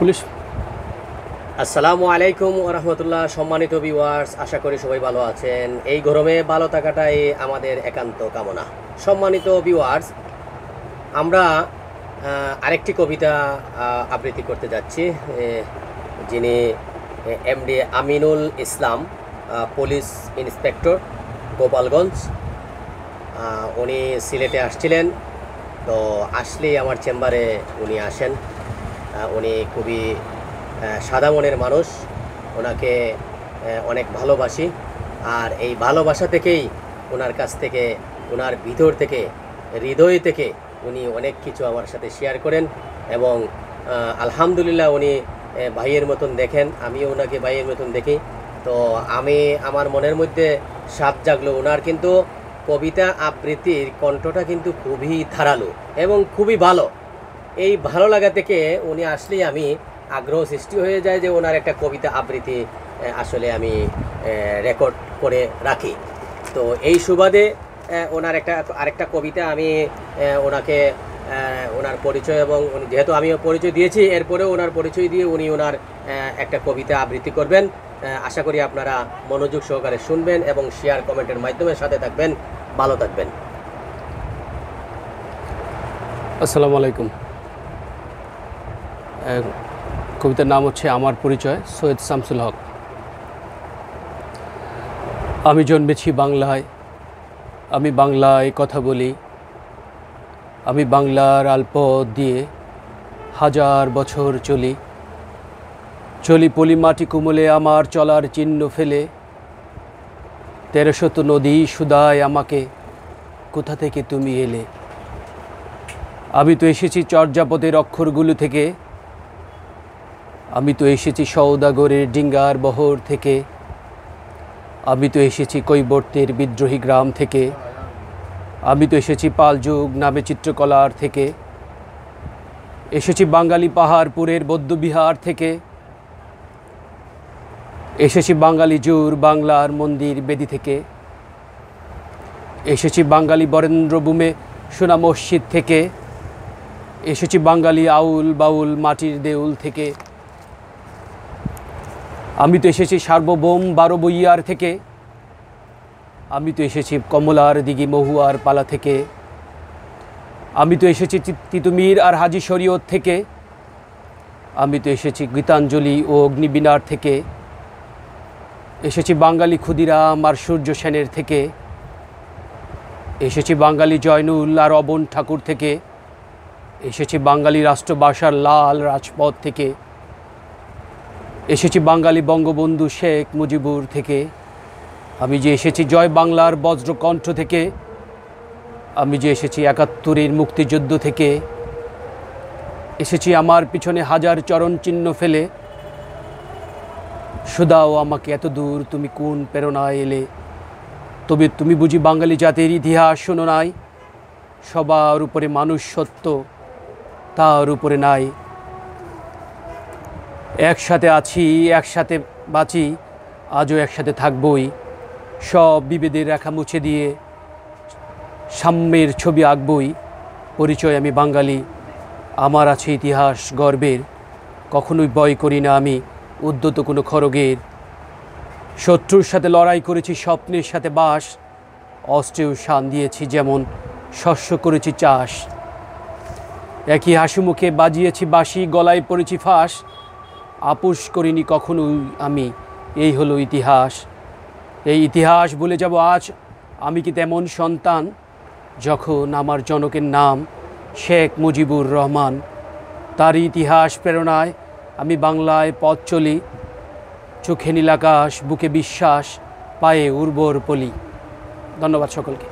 Police. আসসালামু আলাইকুম ওয়া রাহমাতুল্লাহ। সম্মানিত ভিউয়ার্স, আশা করি সবাই ভালো আছেন। এই গরমে ভালো থাকাটাই আমাদের একান্ত কামনা। সম্মানিত ভিউয়ার্স, আমরা আরেকটি কবিতা আবৃত্তি করতে যাচ্ছি। যিনি MD Aminul Islam, police inspector, Gopalganj. উনি সিলেটে আসছিলেন, তো আসলেই আমার চেম্বারে উনি আসেন। উনি খুবই সাদা মনের মানুষ, ওনাকে অনেক ভালোবাসি। আর এই ভালোবাসা থেকেই ওনার কাছ থেকে, ওনার ভিতর থেকে, হৃদয় থেকে উনি অনেক কিছু আমার সাথে শেয়ার করেন এবং আলহামদুলিল্লাহ উনি ভাইয়ের মতন দেখেন, আমিও ওনাকে ভাইয়ের মতন দেখি। তো আমি আমার মনের মধ্যে সাপ জাগলো। ওনার কিন্তু কবিতা আবৃত্তির কণ্ঠটা কিন্তু খুবই ধারালো এবং খুবই ভালো। এই ভালো লাগা থেকে উনি আসলেই আমি আগ্রহ সৃষ্টি হয়ে যায় যে ওনার একটা কবিতা আবৃত্তি আসলে আমি রেকর্ড করে রাখি। তো এই সুবাদে ওনার আরেকটা কবিতা আমি ওনাকে ওনার পরিচয়, এবং উনি যেহেতু আমিও পরিচয় দিয়েছি, এরপরেও ওনার পরিচয় দিয়ে উনি ওনার একটা কবিতা আবৃত্তি করবেন। আশা করি আপনারা মনোযোগ সহকারে শুনবেন এবং শেয়ার কমেন্টের মাধ্যমে সাথে থাকবেন। ভালো থাকবেন। আসসালামু আলাইকুম। কবিতার নাম হচ্ছে আমার পরিচয়, সৈয়দ শামসুল হক। আমি জন্মেছি বাংলায়, আমি বাংলায় কথা বলি, আমি বাংলার আলপথ দিয়ে হাজার বছর চলি, চলি পলি মাটি কুমলে আমার চলার চিহ্ন ফেলে। 1300 নদী সুদায় আমাকে, কোথা থেকে তুমি এলে। আমি তো এসেছি চর্যাপদের অক্ষরগুলো থেকে, আমি তো এসেছি সওদাগরের ডিঙ্গার বহর থেকে, আমি তো এসেছি কৈবর্তের বিদ্রোহী গ্রাম থেকে, আমি তো এসেছি পালযুগ নামে চিত্রকলার থেকে, এসেছি বাঙালি পাহাড়পুরের বৌদ্ধবিহার থেকে, এসেছি বাঙালি জোর বাংলার মন্দির বেদি থেকে, এসেছি বাঙালি বরেন্দ্রভূমে সোনা মসজিদ থেকে, এসেছি বাঙালি আউল বাউল মাটির দেউল থেকে, আমি তো এসেছি সার্বভৌম 12 বইয়ার থেকে, আমি তো এসেছি কমলার দিঘি মহুয়ার পালা থেকে, আমি তো এসেছি তিতুমির আর হাজি শরীয়ত থেকে, আমি তো এসেছি গীতাঞ্জলি ও অগ্নিবীণার থেকে, এসেছি বাঙালি ক্ষুদিরাম আর সূর্য সেনের থেকে, এসেছি বাঙালি জয়নুল আর অবন ঠাকুর থেকে, এসেছি বাঙালি রাষ্ট্রভাষার লাল রাজপথ থেকে, এসেছি বাঙালি বঙ্গবন্ধু শেখ মুজিবুর থেকে, আমি যে এসেছি জয় বাংলার বজ্রকণ্ঠ থেকে, আমি যে এসেছি 71-এর মুক্তিযুদ্ধ থেকে, এসেছি আমার পিছনে হাজার চরণ চিহ্ন ফেলে। শুধাও আমাকে এত দূর তুমি কোন প্রেরণায় এলে, তবে তুমি বুঝি বাঙালি জাতির ইতিহাস শোনো নাই। সবার উপরে মানুষ সত্য, তার উপরে নাই। একসাথে আছি, একসাথে বাঁচি, আজও একসাথে থাকবই। সব বিভেদের রেখা মুছে দিয়ে সাম্যের ছবি আঁকবই। পরিচয় আমি বাঙালি, আমার আছে ইতিহাস গর্বের। কখনোই ভয় করি না আমি উদ্যত কোনো খড়গের। শত্রুর সাথে লড়াই করেছি, স্বপ্নের সাথে বাস। অস্ত্রেও শান দিয়েছি, যেমন শস্য করেছি চাষ। একই হাসি মুখে বাজিয়েছি বাঁশি, গলায় পড়েছি ফাঁস। আপোষ করিনি কখনোই আমি, এই হলো ইতিহাস। এই ইতিহাস বলে যাব আজ, আমি কি তেমন সন্তান যখন আমার জনকের নাম শেখ মুজিবুর রহমান। তার ইতিহাস প্রেরণায় আমি বাংলায় পথ চলি, চোখে নীল আকাশ, বুকে বিশ্বাস, পায়ে উর্বর পলি। ধন্যবাদ সকলকে।